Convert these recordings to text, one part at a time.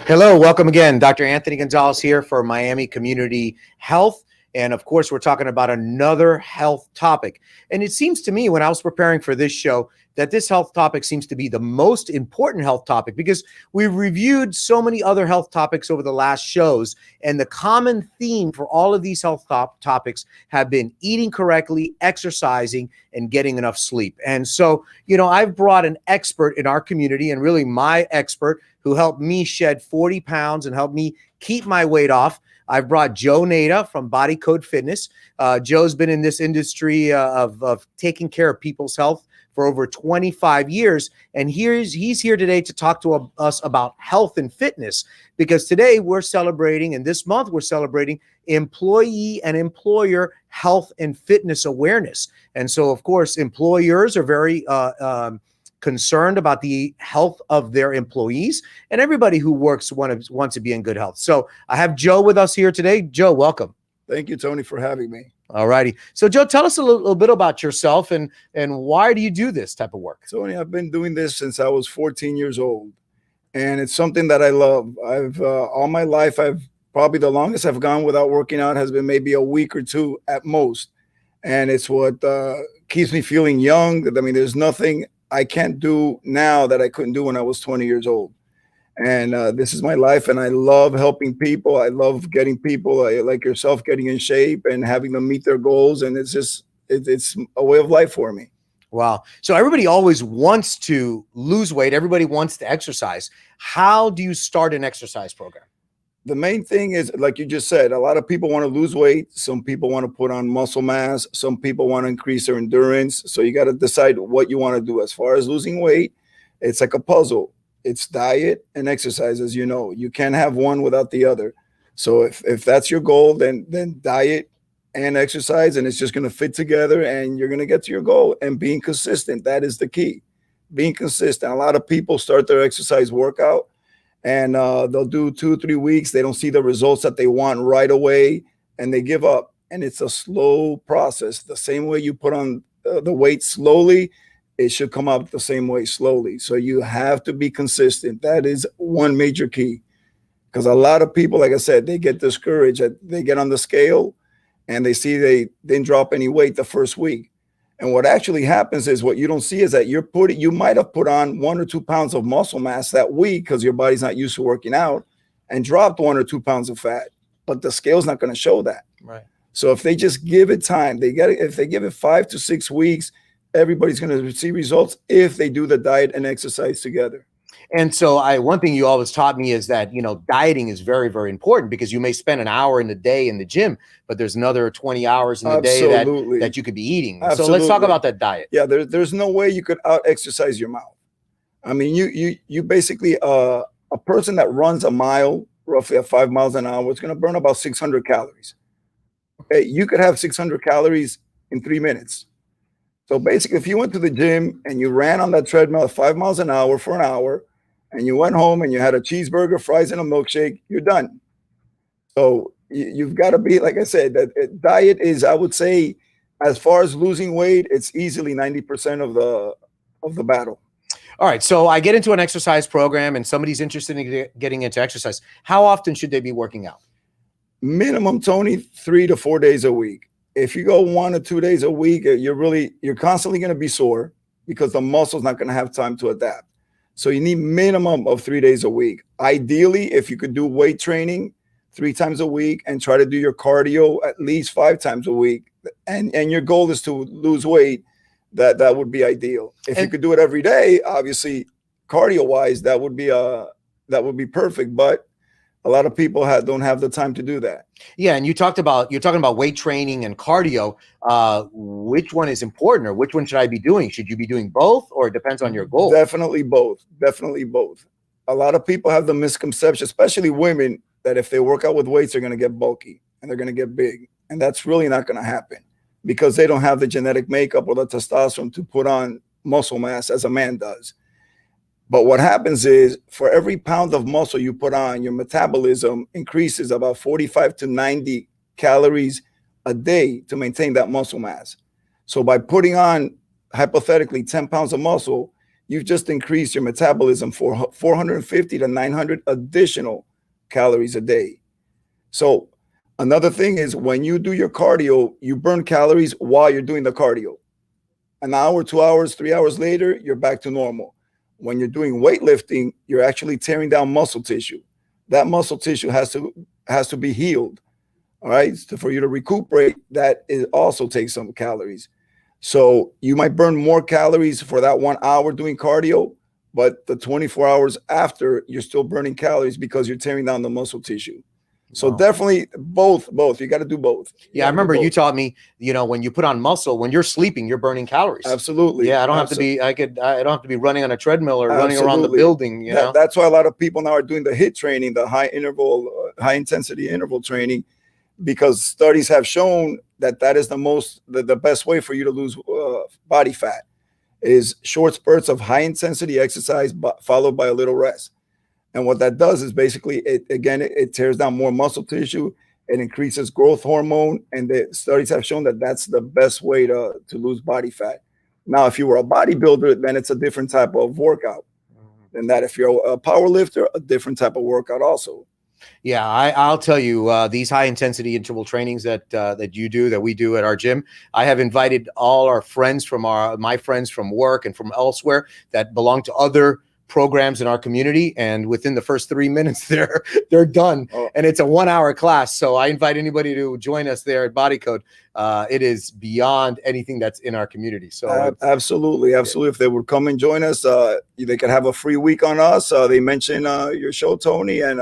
Hello, welcome again. Dr. Anthony Gonzalez here for Miami Community Health. And of course, we're talking about another health topic. And it seems to me when I was preparing for this show that this health topic seems to be the most important health topic because we've reviewed so many other health topics over the last shows. And the common theme for all of these health topics have been eating correctly, exercising, and getting enough sleep. And so, I've brought an expert in our community and really my expert who helped me shed 40 pounds and helped me keep my weight off. I've brought Joe Neyra from Body Code Fitness. Joe's been in this industry of taking care of people's health for over 25 years. And he's here today to talk to us about health and fitness, because today we're celebrating, and this month we're celebrating employee and employer health and fitness awareness. And so, of course, employers are very concerned about the health of their employees, and everybody who works wants to be in good health. So I have Joe with us here today. Joe, welcome. Thank you, Tony, for having me. All righty. So Joe, tell us a little bit about yourself and why do you do this type of work? Tony, I've been doing this since I was 14 years old, and it's something that I love. I've all my life, I've probably the longest I've gone without working out has been maybe a week or two at most. And it's what keeps me feeling young. I mean, there's nothing I can't do now that I couldn't do when I was 20 years old. And this is my life, and I love helping people. I love getting people like yourself getting in shape and having them meet their goals. And it's a way of life for me. Wow. So everybody always wants to lose weight. Everybody wants to exercise. How do you start an exercise program? The main thing is, like you just said, a lot of people want to lose weight. Some people want to put on muscle mass. Some people want to increase their endurance. So you got to decide what you want to do. As far as losing weight, it's like a puzzle. It's diet and exercise, as you know. You can't have one without the other. So if that's your goal, then diet and exercise, and it's just going to fit together, and you're going to get to your goal. And being consistent, that is the key. Being consistent. A lot of people start their exercise workout, and they'll do 2 or 3 weeks. They don't see the results that they want right away, and they give up. And it's a slow process. The same way you put on the weight slowly, it should come up the same way slowly. So you have to be consistent. That is one major key. Because a lot of people, like I said, they get discouraged. They get on the scale and they see they didn't drop any weight the first week. And what actually happens is, what you don't see is that you might have put on 1 or 2 pounds of muscle mass that week because your body's not used to working out, and dropped 1 or 2 pounds of fat. But the scale's not going to show that. Right. So if they just give it time, if they give it 5 to 6 weeks, everybody's going to see results if they do the diet and exercise together. And so one thing you always taught me is that, dieting is very, very important, because you may spend an hour in the day in the gym, but there's another 20 hours in the day that you could be eating. Absolutely. So let's talk about that diet. Yeah, there's no way you could out exercise your mouth. I mean, you basically, a person that runs a mile, roughly at 5 miles an hour, is going to burn about 600 calories. Okay, you could have 600 calories in 3 minutes. So basically, if you went to the gym and you ran on that treadmill at 5 miles an hour for an hour, and you went home and you had a cheeseburger, fries, and a milkshake, you're done. So you've got to be, like I said, that diet is, I would say, as far as losing weight, it's easily 90% of the battle. All right. So I get into an exercise program and somebody's interested in getting into exercise. How often should they be working out? Minimum, Tony, 3 to 4 days a week. If you go 1 or 2 days a week, you're constantly going to be sore because the muscle's not going to have time to adapt. So you need minimum of 3 days a week. Ideally, if you could do weight training 3 times a week and try to do your cardio at least 5 times a week, and your goal is to lose weight, that would be ideal. If you could do it every day, obviously, cardio-wise, that would be perfect. But a lot of people don't have the time to do that. Yeah, and you're talking about weight training and cardio. Which one is important, or which one should I be doing? Should you be doing both, or it depends on your goal? Definitely both. Definitely both. A lot of people have the misconception, especially women, that if they work out with weights, they're going to get bulky and they're going to get big. And that's really not going to happen because they don't have the genetic makeup or the testosterone to put on muscle mass as a man does. But what happens is, for every pound of muscle you put on, your metabolism increases about 45 to 90 calories a day to maintain that muscle mass. So by putting on, hypothetically, 10 pounds of muscle, you've just increased your metabolism for 450 to 900 additional calories a day. So another thing is when you do your cardio, you burn calories while you're doing the cardio. An hour, 2 hours, 3 hours later, you're back to normal. When you're doing weightlifting, you're actually tearing down muscle tissue. That muscle tissue has to be healed. All right. So for you to recuperate, that is also takes some calories. So you might burn more calories for that 1 hour doing cardio, but the 24 hours after, you're still burning calories because you're tearing down the muscle tissue. So definitely both. You got to do both. Yeah, I remember you taught me, when you put on muscle, when you're sleeping, you're burning calories. Absolutely. Yeah, I don't have to be running on a treadmill or running around the building, That's why a lot of people now are doing the HIIT training, the high intensity interval training, because studies have shown that is the best way for you to lose body fat is short spurts of high intensity exercise followed by a little rest. And what that does is basically it tears down more muscle tissue, it increases growth hormone, and the studies have shown that that's the best way to lose body fat. Now, if you were a bodybuilder, then it's a different type of workout. And that if you're a power lifter, a different type of workout also. Yeah, I'll tell you, these high intensity interval trainings that you do, that we do at our gym, I have invited all our friends my friends from work and from elsewhere that belong to other programs in our community, and within the first 3 minutes they're done. And it's a 1 hour class. So I invite anybody to join us there at Body Code. It is beyond anything that's in our community. So absolutely. If they would come and join us, they could have a free week on us. They mention your show, Tony, and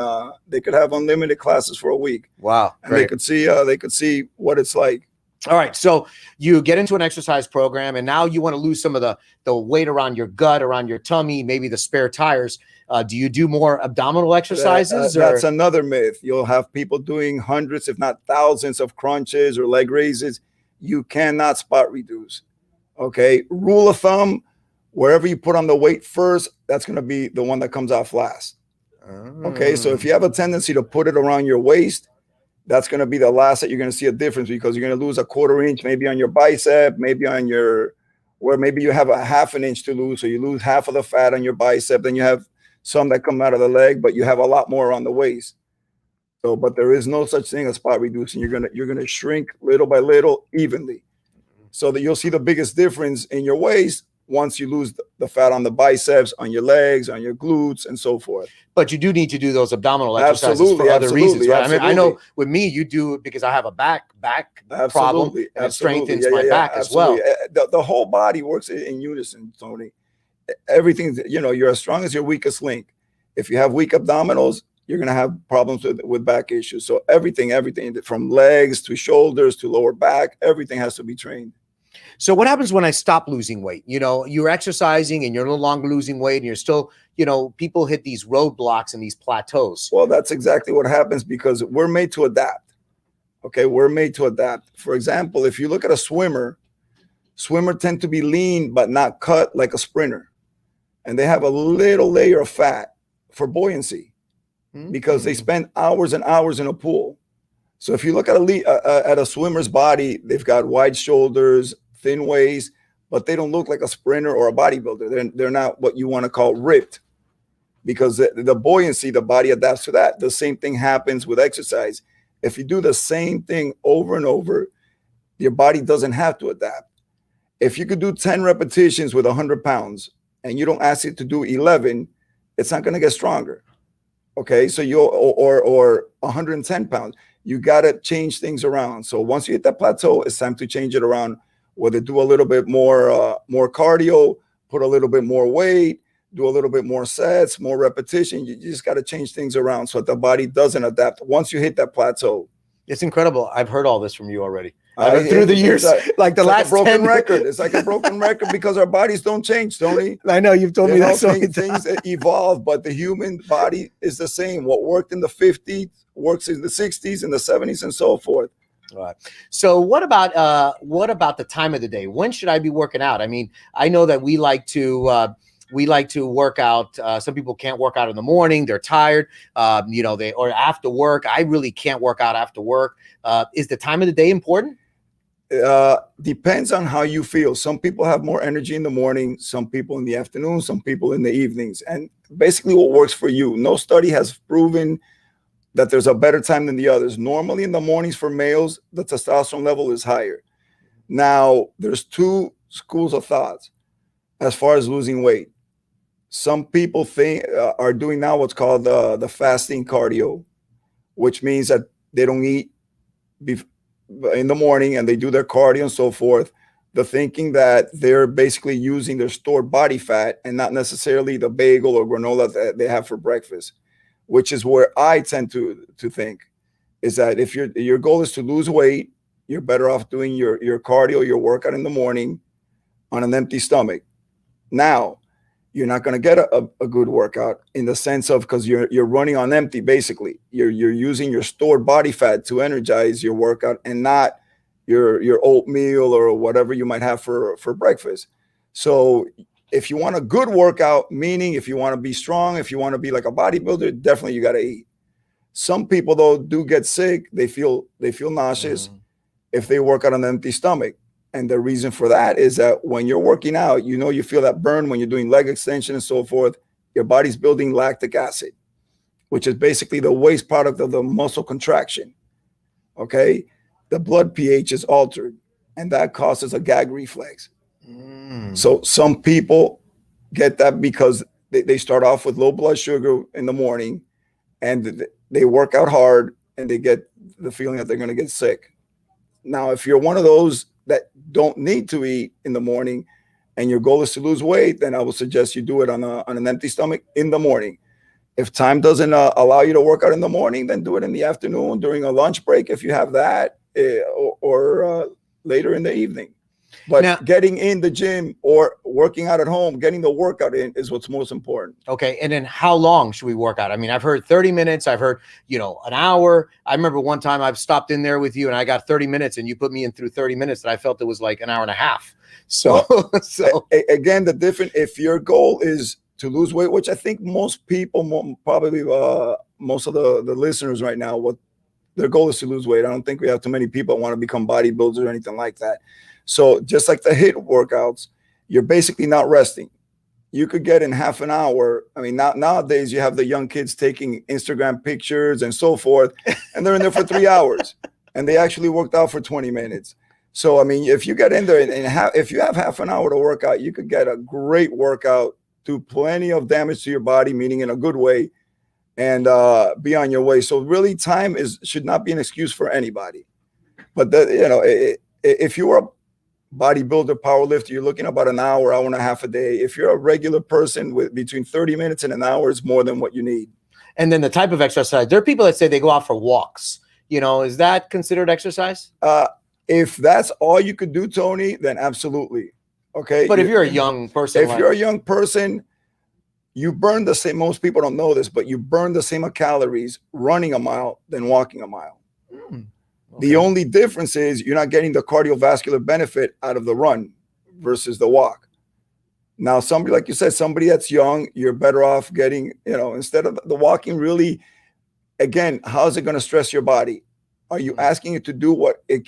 they could have unlimited classes for a week. Wow. And they could see what it's like. All right. So you get into an exercise program and now you want to lose some of the weight around your gut, around your tummy, maybe the spare tires. Do you do more abdominal exercises? That's another myth. You'll have people doing hundreds, if not thousands of crunches or leg raises. You cannot spot reduce. Okay. Rule of thumb, wherever you put on the weight first, that's going to be the one that comes off last. Okay. So if you have a tendency to put it around your waist, that's going to be the last that you're going to see a difference, because you're going to lose a 1/4 inch, maybe on your bicep, maybe maybe you have a 1/2 inch to lose. So you lose half of the fat on your bicep. Then you have some that come out of the leg, but you have a lot more on the waist. So, but there is no such thing as spot reducing. You're going to shrink little by little evenly, so that you'll see the biggest difference in your waist once you lose the fat on the biceps, on your legs, on your glutes, and so forth. But you do need to do those abdominal exercises for other reasons, right? I mean, I know with me, you do it because I have a back problem, and it strengthens my back as well. The whole body works in unison, Tony. Everything, you're as strong as your weakest link. If you have weak abdominals, you're going to have problems with back issues. So everything from legs to shoulders to lower back, everything has to be trained. So what happens when I stop losing weight? You're exercising and you're no longer losing weight and you're still, people hit these roadblocks and these plateaus. Well, that's exactly what happens, because we're made to adapt. Okay. We're made to adapt. For example, if you look at a swimmer tend to be lean, but not cut like a sprinter. And they have a little layer of fat for buoyancy because they spend hours and hours in a pool. So if you look at a swimmer's body, they've got wide shoulders, thin waist, but they don't look like a sprinter or a bodybuilder. They're not what you want to call ripped, because the buoyancy, the body adapts to that. The same thing happens with exercise. If you do the same thing over and over, your body doesn't have to adapt. If you could do 10 repetitions with 100 pounds and you don't ask it to do 11, it's not going to get stronger. Okay, so or 110 pounds. You got to change things around. So once you hit that plateau, it's time to change it around, whether do a little bit more cardio, put a little bit more weight, do a little bit more sets, more repetition. You just got to change things around so that the body doesn't adapt once you hit that plateau. It's incredible. I've heard all this from you already. Through the years, like the last broken record. It's like a broken record because our bodies don't change, Tony. I know you've told me that. Things evolve, but the human body is the same. What worked in the 50s works in the 60s and the 70s and so forth. All right. So what about the time of the day? When should I be working out? I mean, I know that we like to work out. Some people can't work out in the morning. They're tired, or after work. I really can't work out after work. Is the time of the day important? Depends on how you feel. Some people have more energy in the morning, some people in the afternoon, some people in the evenings, and basically what works for you. No study has proven that there's a better time than the others. Normally in the mornings for males, the testosterone level is higher. Now, there's two schools of thoughts as far as losing weight. Some people think are doing now what's called the fasting cardio, which means that they don't eat in the morning and they do their cardio and so forth. The thinking that they're basically using their stored body fat and not necessarily the bagel or granola that they have for breakfast, which is where I tend to think is that if your goal is to lose weight, you're better off doing your cardio, your workout in the morning on an empty stomach. Now, you're not going to get a good workout in the sense of, because you're running on empty. Basically, you're using your stored body fat to energize your workout and not your oatmeal or whatever you might have for breakfast. So if you want a good workout, meaning if you want to be strong, if you want to be like a bodybuilder, definitely you got to eat. Some people though do get sick. They feel nauseous if they work out on an empty stomach. And the reason for that is that when you're working out, you feel that burn when you're doing leg extension and so forth. Your body's building lactic acid, which is basically the waste product of the muscle contraction. Okay. The blood pH is altered, and that causes a gag reflex. So some people get that because they start off with low blood sugar in the morning and they work out hard and they get the feeling that they're going to get sick. Now, if you're one of those that don't need to eat in the morning and your goal is to lose weight, then I would suggest you do it on an empty stomach in the morning. If time doesn't allow you to work out in the morning, then do it in the afternoon during a lunch break if you have that, or later in the evening. But now, getting in the gym or working out at home, getting the workout in is what's most important. Okay. And then how long should we work out? I mean, I've heard 30 minutes. I've heard, an hour. I remember one time I've stopped in there with you and I got 30 minutes and you put me in through 30 minutes and I felt it was like an hour and a half. So, again, if your goal is to lose weight, which I think most people, probably most of the listeners right now, what their goal is to lose weight. I don't think we have too many people that want to become bodybuilders or anything like that. So just like the HIIT workouts, you're basically not resting. You could get in half an hour. I mean, nowadays you have the young kids taking Instagram pictures and so forth, and they're in there for 3 hours, and they actually worked out for 20 minutes. So, I mean, if you get in there and if you have half an hour to work out, you could get a great workout, do plenty of damage to your body, meaning in a good way, and be on your way. So really, time should not be an excuse for anybody. But if you are bodybuilder, powerlifter, you're looking about an hour and a half a day. If you're a regular person, with between 30 minutes and an hour is more than what you need. And then the type of exercise, there are people that say they go out for walks. Is that considered exercise? If that's all you could do, Tony, then absolutely. Okay. But if you're a young person, you're a young person, you burn the same. Most people don't know this, but you burn the same calories running a mile than walking a mile. Okay. The only difference is you're not getting the cardiovascular benefit out of the run versus the walk. Now, somebody, like you said, somebody that's young, you're better off getting, instead of the walking, really, again, how's it going to stress your body? Are you asking it to do what it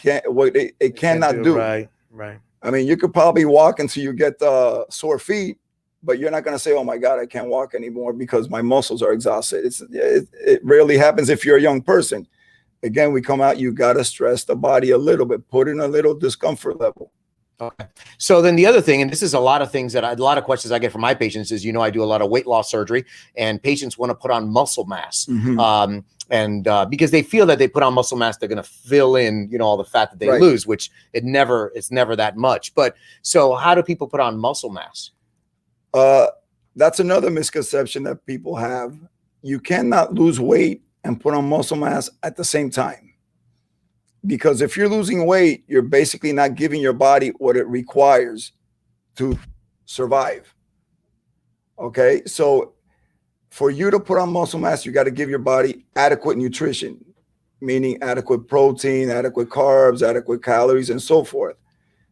cannot do? Right. I mean, you could probably walk until you get sore feet, but you're not going to say, oh my God, I can't walk anymore because my muscles are exhausted. It rarely happens if you're a young person. Again, we come out, you got to stress the body a little bit, put in a little discomfort level. Okay. So then the other thing, and this is a lot of things a lot of questions I get from my patients is, I do a lot of weight loss surgery and patients want to put on muscle mass. And because they feel that they put on muscle mass, they're going to fill in, all the fat that they lose, which it's never that much. But so how do people put on muscle mass? That's another misconception that people have. You cannot lose weight and put on muscle mass at the same time. Because if you're losing weight, you're basically not giving your body what it requires to survive. Okay, so for you to put on muscle mass, you got to give your body adequate nutrition, meaning adequate protein, adequate carbs, adequate calories, and so forth.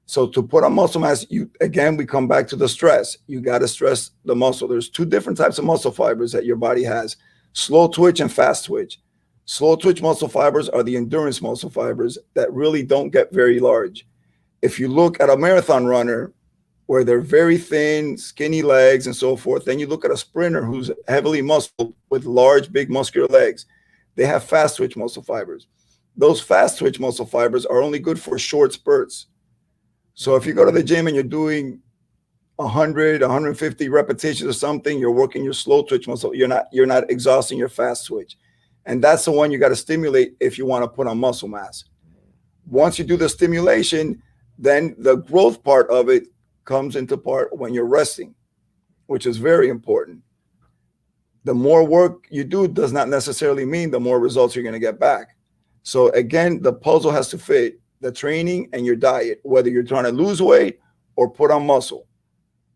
So to put on muscle mass, we come back to the stress. You got to stress the muscle. There's two different types of muscle fibers that your body has: slow twitch and fast twitch. Slow twitch muscle fibers are the endurance muscle fibers that really don't get very large. If you look at a marathon runner where they're very thin, skinny legs and so forth, then you look at a sprinter who's heavily muscled with large, big muscular legs, they have fast twitch muscle fibers. Those fast twitch muscle fibers are only good for short spurts. So if you go to the gym and you're doing 100, 150 repetitions or something, you're working your slow twitch muscle. You're not exhausting your fast twitch. And that's the one you got to stimulate if you want to put on muscle mass. Once you do the stimulation, then the growth part of it comes into part when you're resting, which is very important. The more work you do does not necessarily mean the more results you're going to get back. So again, the puzzle has to fit the training and your diet, whether you're trying to lose weight or put on muscle.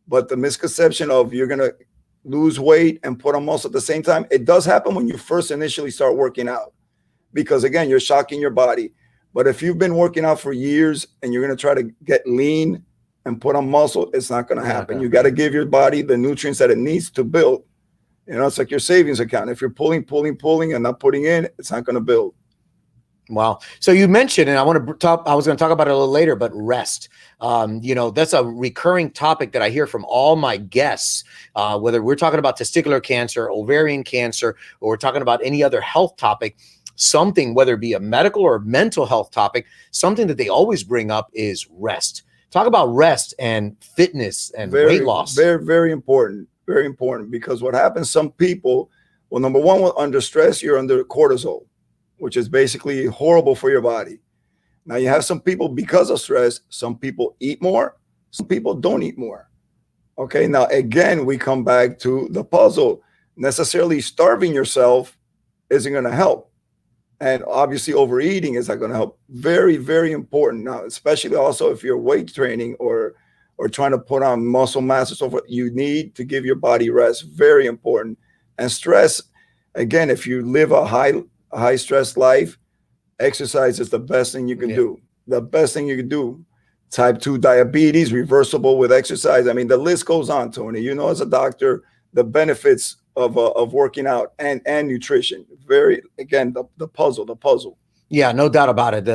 But the misconception of you're going to lose weight and put on muscle at the same time, it does happen when you first initially start working out, because again, you're shocking your body. But if you've been working out for years and you're going to try to get lean and put on muscle, it's not going to happen. You got to give your body the nutrients that it needs to build. You know, it's like your savings account. If you're pulling and not putting in, it's not going to build. Wow. So you mentioned, and I was going to talk about it a little later, but rest. That's a recurring topic that I hear from all my guests, whether we're talking about testicular cancer, ovarian cancer, or we're talking about any other health topic, something, whether it be a medical or mental health topic, something that they always bring up is rest. Talk about rest and fitness and weight loss. Very, very important. Very important, because what happens, some people, well, number one, under stress, you're under cortisol, which is basically horrible for your body. Now you have some people, because of stress, some people eat more, some people don't eat more. Okay, now again, we come back to the puzzle. Necessarily starving yourself isn't going to help. And obviously overeating is not going to help. Very, very important. Now, especially also if you're weight training or trying to put on muscle mass and so forth, you need to give your body rest. Very important. And stress, again, if you live a high stress life, exercise is the best thing you can do. The best thing you can do. Type 2 diabetes, reversible with exercise. I mean, the list goes on, Tony. You know, as a doctor, the benefits of working out and nutrition. Very, again, the puzzle. Yeah, no doubt about it.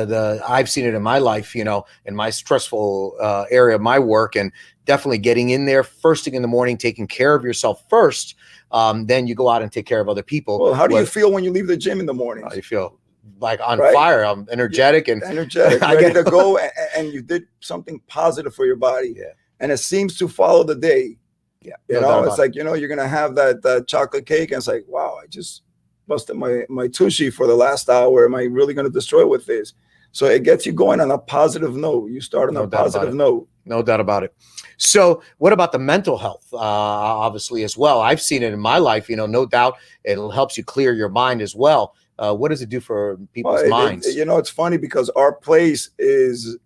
I've seen it in my life, in my stressful area of my work, and definitely getting in there first thing in the morning, taking care of yourself first. Then you go out and take care of other people. Well, how do you feel when you leave the gym in the morning? I feel like on fire. I'm energetic and ready to go, and you did something positive for your body. Yeah. And it seems to follow the day. Yeah. It's like, you're going to have that chocolate cake, and it's like, wow, I just busted my tushy for the last hour. Am I really going to destroy it with this? So it gets you going on a positive note. You start on a positive note. No doubt about it. So what about the mental health? Obviously as well. I've seen it in my life, no doubt it helps you clear your mind as well. What does it do for people's minds? It's funny because our place is,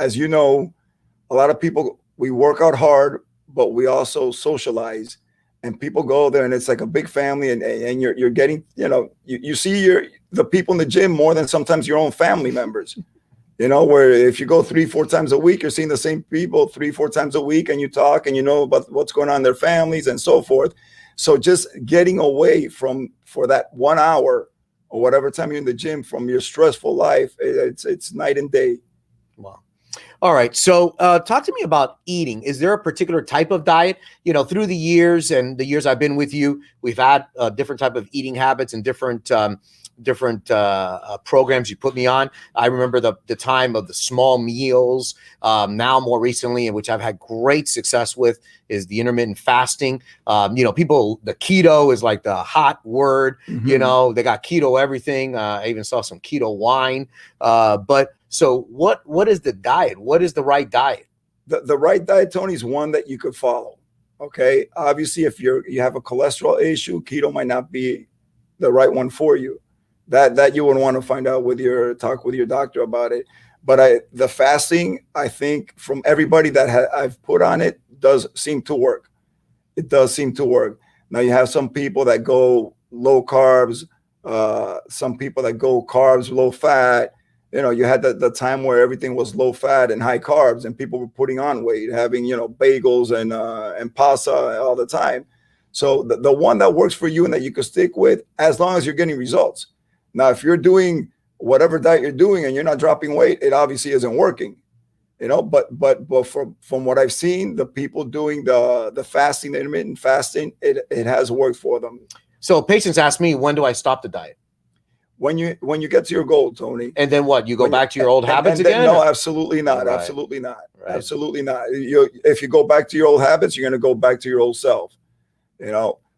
as you know, a lot of people, we work out hard, but we also socialize. And people go there and it's like a big family, and you're getting, you see the people in the gym more than sometimes your own family members, where if you go 3-4 times a week, you're seeing the same people 3-4 times a week, and you talk and you know about what's going on in their families and so forth. So just getting away for that 1 hour or whatever time you're in the gym from your stressful life, it's night and day. Wow. All right. So talk to me about eating. Is there a particular type of diet, through the years and the years I've been with you, we've had different type of eating habits and different programs you put me on. I remember the time of the small meals. Now more recently, which I've had great success with, is the intermittent fasting. People, the keto is like the hot word. Mm-hmm. They got keto everything. I even saw some keto wine. So what is the diet? What is the right diet? The right diet, Tony, is one that you could follow. Okay. Obviously, if you have a cholesterol issue, keto might not be the right one for you. That you would want to find out talk with your doctor about it. But the fasting, I think from everybody that I've put on it, does seem to work. It does seem to work. Now you have some people that go low carbs, some people that go carbs, low fat. You had the time where everything was low fat and high carbs, and people were putting on weight, having, bagels and pasta all the time. So the one that works for you and that you can stick with, as long as you're getting results. Now, if you're doing whatever diet you're doing and you're not dropping weight, it obviously isn't working. But from what I've seen, the people doing the fasting, the intermittent fasting, it has worked for them. So patients ask me, when do I stop the diet? When you get to your goal, Tony. And then what? You go back to your old habits again? No, absolutely not. Right. Absolutely not. Right. Absolutely not. If you go back to your old habits, you're going to go back to your old self.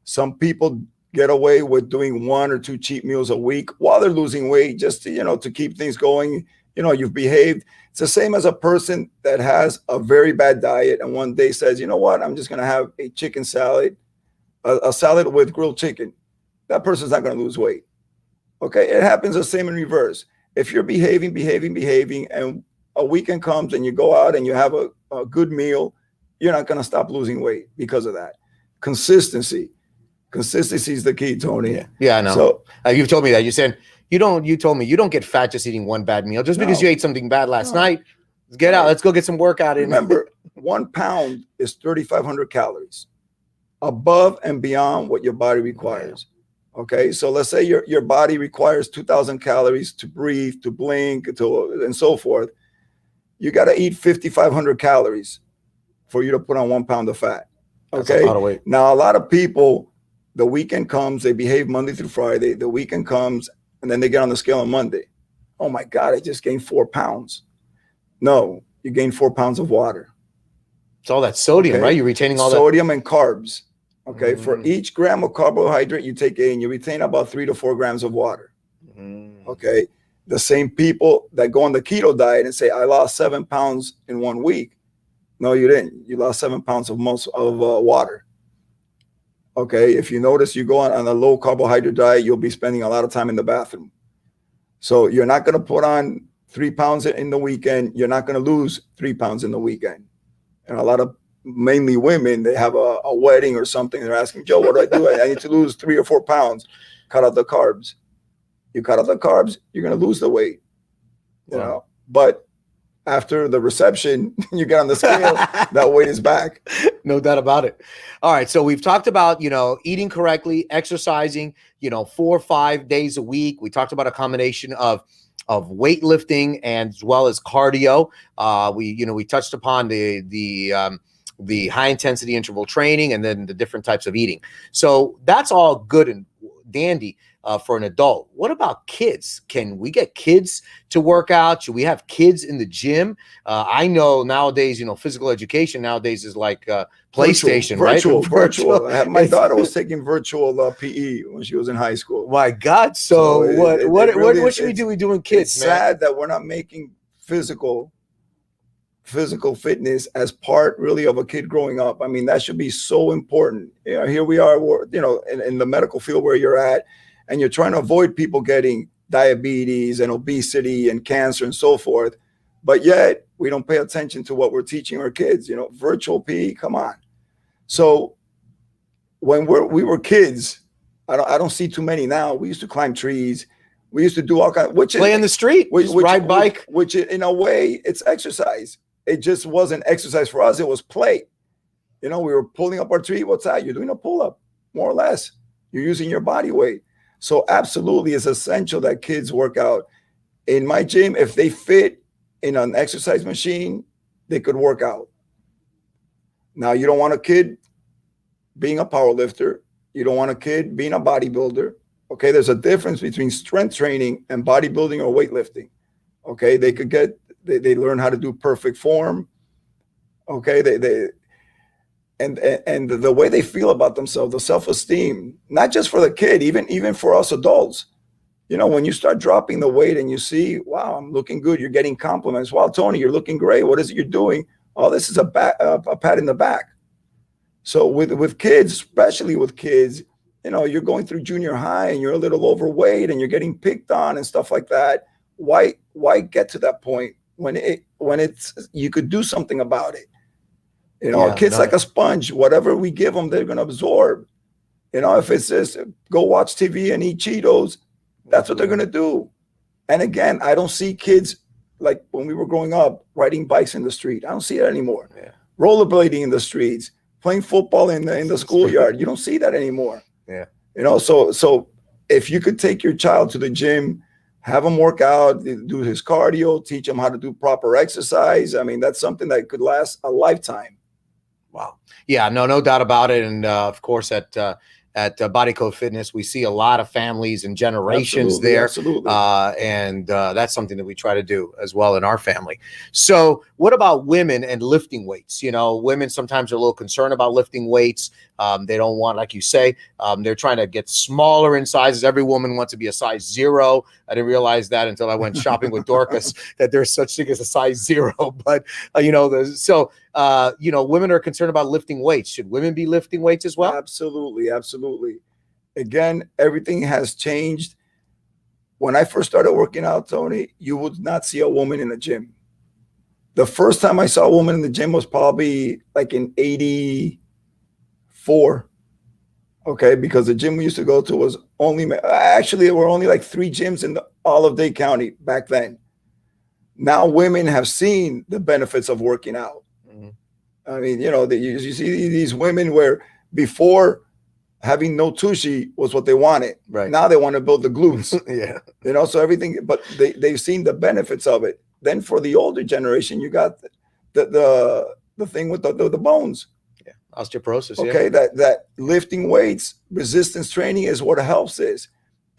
Some people get away with doing 1 or 2 cheat meals a week while they're losing weight, just to keep things going. You've behaved. It's the same as a person that has a very bad diet and one day says, you know what, I'm just going to have a chicken salad, a salad with grilled chicken. That person's not going to lose weight. Okay, it happens the same in reverse. If you're behaving, and a weekend comes and you go out and you have a good meal, you're not going to stop losing weight because of that. Consistency is the key, Tony. Yeah, I know. So you've told me that. You said you told me you don't get fat just eating one bad meal. Just because you ate something bad last night, get out. Let's go get some workout in. Remember, 1 pound is 3,500 calories above and beyond what your body requires. Okay, so let's say your body requires 2,000 calories to breathe, to blink, and so forth. You got to eat 5,500 calories for you to put on 1 pound of fat. Okay, that's a lot of weight. Now, a lot of people, the weekend comes, they behave Monday through Friday. The weekend comes, and then they get on the scale on Monday. Oh my God, I just gained 4 pounds. No, you gained 4 pounds of water. It's all that sodium, right? You're retaining all sodium and carbs. Okay, for each gram of carbohydrate you take in, you retain about 3 to 4 grams of water. Okay, the same people that go on the keto diet and say, I lost 7 pounds in 1 week. No, you didn't. You lost 7 pounds of water. Okay, if you notice, you go on a low carbohydrate diet, you'll be spending a lot of time in the bathroom. So you're not going to put on 3 pounds in the weekend. You're not going to lose 3 pounds in the weekend. And a lot of mainly women, they have a wedding or something. They're asking, Joe, what do I do? I need to lose 3 or 4 pounds. Cut out the carbs. You cut out the carbs, you're going to lose the weight. But after the reception, you get on the scale, that weight is back. No doubt about it. All right. So we've talked about, eating correctly, exercising, 4 or 5 days a week. We talked about a combination of weightlifting and as well as cardio. We touched upon the high intensity interval training and then the different types of eating. So that's all good and dandy for an adult. What about kids? Can we get kids to work out? Should we have kids in the gym? I know nowadays, physical education nowadays is like PlayStation, virtual. My daughter was taking virtual PE when she was in high school. My God. So what should we do? We doing kids, it's sad that we're not making physical fitness as part really of a kid growing up. I mean, that should be so important. Here we are, in the medical field where you're at, and you're trying to avoid people getting diabetes and obesity and cancer and so forth. But yet we don't pay attention to what we're teaching our kids, virtual PE, come on. So when we were kids, I don't see too many now. We used to climb trees. We used to do all kinds of, play in the street, ride bike, which in a way it's exercise. It just wasn't exercise for us. It was play. We were pulling up our tree. What's that? You're doing a pull-up, more or less. You're using your body weight. So absolutely, it's essential that kids work out. In my gym, if they fit in an exercise machine, they could work out. Now, you don't want a kid being a power lifter. You don't want a kid being a bodybuilder. Okay, there's a difference between strength training and bodybuilding or weightlifting. Okay, they learn how to do perfect form. Okay, and the way they feel about themselves, the self-esteem, not just for the kid, even for us adults. When you start dropping the weight and you see, wow, I'm looking good, you're getting compliments. Wow, Tony, you're looking great. What is it you're doing? Oh, this is a pat in the back. So with kids, especially with kids, you're going through junior high and you're a little overweight and you're getting picked on and stuff like that. Why get to that point when it's you could do something about it? A kid's like a sponge. Whatever we give them, they're going to absorb. If it's just go watch TV and eat Cheetos, that's what they're going to do. And again, I don't see kids like when we were growing up riding bikes in the street. I don't see it anymore. Yeah. Rollerblading in the streets, playing football in the schoolyard. You don't see that anymore. Yeah. So if you could take your child to the gym have him work out, do his cardio, teach him how to do proper exercise. I mean, that's something that could last a lifetime. Wow. Yeah, no doubt about it. And of course, at Body Code Fitness, we see a lot of families and generations Absolutely, there. absolutely. And that's something that we try to do as well in our family. So what about women and lifting weights? You know, women sometimes are a little concerned about lifting weights. They don't want, like you say, they're trying to get smaller in sizes. Every woman wants to be a size 0. I didn't realize that until I went shopping with Dorcas, that there's such thing as a size 0. But, you know, women are concerned about lifting weights. Should women be lifting weights as well? Absolutely, absolutely. Again, everything has changed. When I first started working out, Tony, you would not see a woman in the gym. The first time I saw a woman in the gym was probably like in 84. Okay, because the gym we used to go to was actually there were only like 3 gyms in all of Dade County back then. Now women have seen the benefits of working out. I mean, you know, you see these women where before having no tushy was what they wanted. Right. Now they want to build the glutes. Yeah. You know, so everything, but they've seen the benefits of it. Then for the older generation, you got the thing with the bones. Yeah. Osteoporosis. Okay. Yeah. That lifting weights, resistance training is what helps is.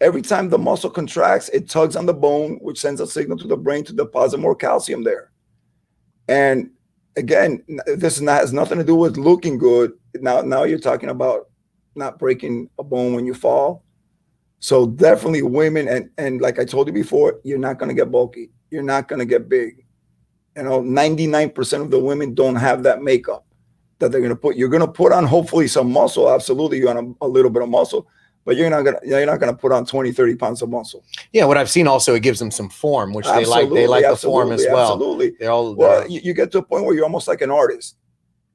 Every time the muscle contracts, it tugs on the bone, which sends a signal to the brain to deposit more calcium there. And again, this has nothing to do with looking good. Now you're talking about not breaking a bone when you fall. So definitely women, and like I told you before, you're not going to get bulky. You're not going to get big. You know, 99% of the women don't have that makeup that they're going to put. You're going to put on hopefully some muscle. Absolutely, you want a little bit of muscle, but you're not going to put on 20, 30 pounds of muscle. Yeah, what I've seen also, it gives them some form, which they like the form as well. Absolutely. Well, you get to a point where you're almost like an artist.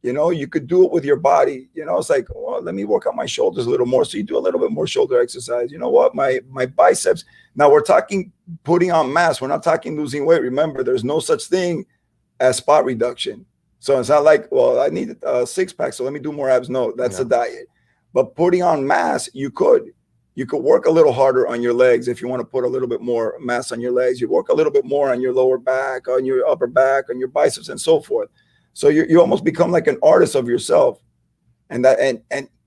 You know, you could do it with your body. You know, it's like, well, let me work out my shoulders a little more. So you do a little bit more shoulder exercise. You know what? My biceps. Now we're talking putting on mass. We're not talking losing weight. Remember, there's no such thing as spot reduction. So it's not like, well, I need a 6-pack, so let me do more abs. No, that's a diet. But putting on mass, you could work a little harder on your legs if you want to put a little bit more mass on your legs. You work a little bit more on your lower back, on your upper back, on your biceps, and so forth. So you almost become like an artist of yourself. And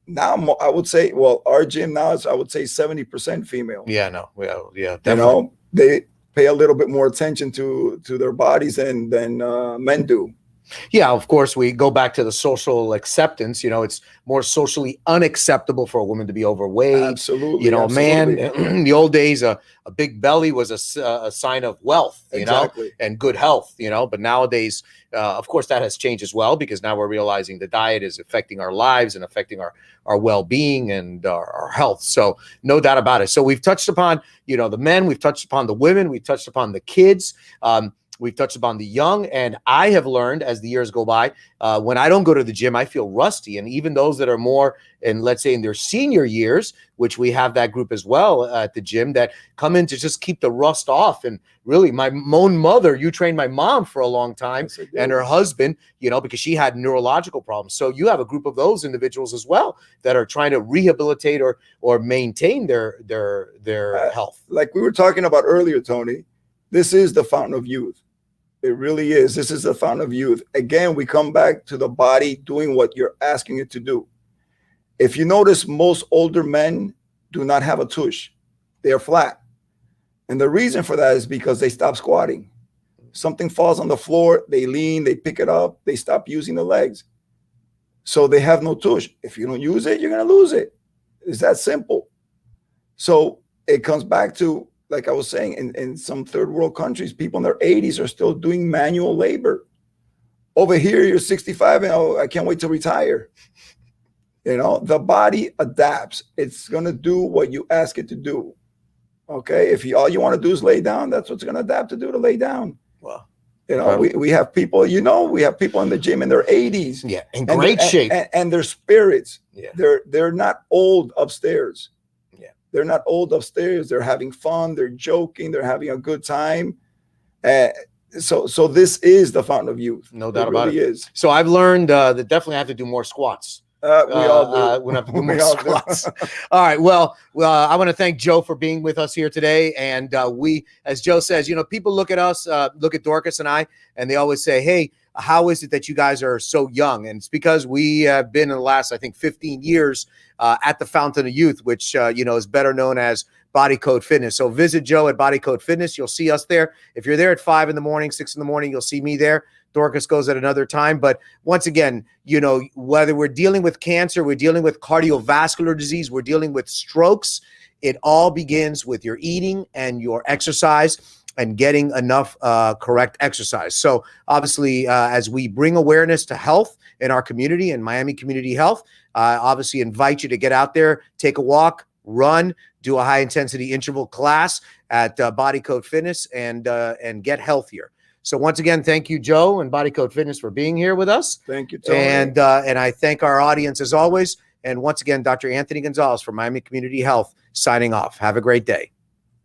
now I would say, well, our gym now is, I would say, 70% female. Yeah, no, yeah, definitely. You know, they pay a little bit more attention to their bodies than men do. Yeah, of course, we go back to the social acceptance. You know, it's more socially unacceptable for a woman to be overweight. Absolutely. You know, absolutely. man, in the old days, a big belly was a sign of wealth, you Exactly. know, and good health, you know. But nowadays, of course, that has changed as well, because now we're realizing the diet is affecting our lives and affecting our well-being and our health. So no doubt about it. So we've touched upon, you know, the men, we've touched upon the women, we've touched upon the kids. We've touched upon the young, and I have learned as the years go by, when I don't go to the gym, I feel rusty. And even those that are more in, let's say, in their senior years, which we have that group as well at the gym, that come in to just keep the rust off. And really, my own mother, you trained my mom for a long time, Yes, and her husband, you know, because she had neurological problems. So you have a group of those individuals as well that are trying to rehabilitate or maintain their health. Like we were talking about earlier, Tony, this is the fountain of youth. It really is. This is the fountain of youth. Again, we come back to the body doing what you're asking it to do. If you notice, most older men do not have a tush. They are flat. And the reason for that is because they stop squatting. Something falls on the floor, they lean, they pick it up, they stop using the legs. So they have no tush. If you don't use it, you're going to lose it. It's that simple. So it comes back to, like I was saying, in some third world countries, people in their 80s are still doing manual labor. Over here, you're 65 and, oh, I can't wait to retire. You know, the body adapts. It's going to do what you ask it to do. Okay. If all you want to do is lay down, that's what's going to adapt to do, to lay down. Wow. You know, we have people, you know, we have people in the gym in their 80s. Yeah. In great shape. And their spirits. Yeah. They're not old upstairs. They're not old upstairs. They're having fun. They're joking. They're having a good time. So this is the fountain of youth. No doubt about it. Is. So I've learned that definitely I have to do more squats. We all do. We don't have to do We more all do. squats. All right. Well, I want to thank Joe for being with us here today. And we, as Joe says, you know, people look at us, look at Dorcas and I, and they always say, hey, how is it that you guys are so young? And it's because we have been in the last, I think, 15 years at the Fountain of Youth, which, you know, is better known as Body Code Fitness. So visit Joe at Body Code Fitness. You'll see us there. If you're there at 5 in the morning, 6 in the morning, you'll see me there. Dorcas goes at another time. But once again, you know, whether we're dealing with cancer, we're dealing with cardiovascular disease, we're dealing with strokes, it all begins with your eating and your exercise and getting enough correct exercise. So obviously, as we bring awareness to health in our community and Miami Community Health, obviously invite you to get out there, take a walk, run, do a high intensity interval class at Body Code Fitness and get healthier. So once again, thank you, Joe and Body Code Fitness, for being here with us. Thank you, Tony. And I thank our audience as always. And once again, Dr. Anthony Gonzalez from Miami Community Health signing off. Have a great day.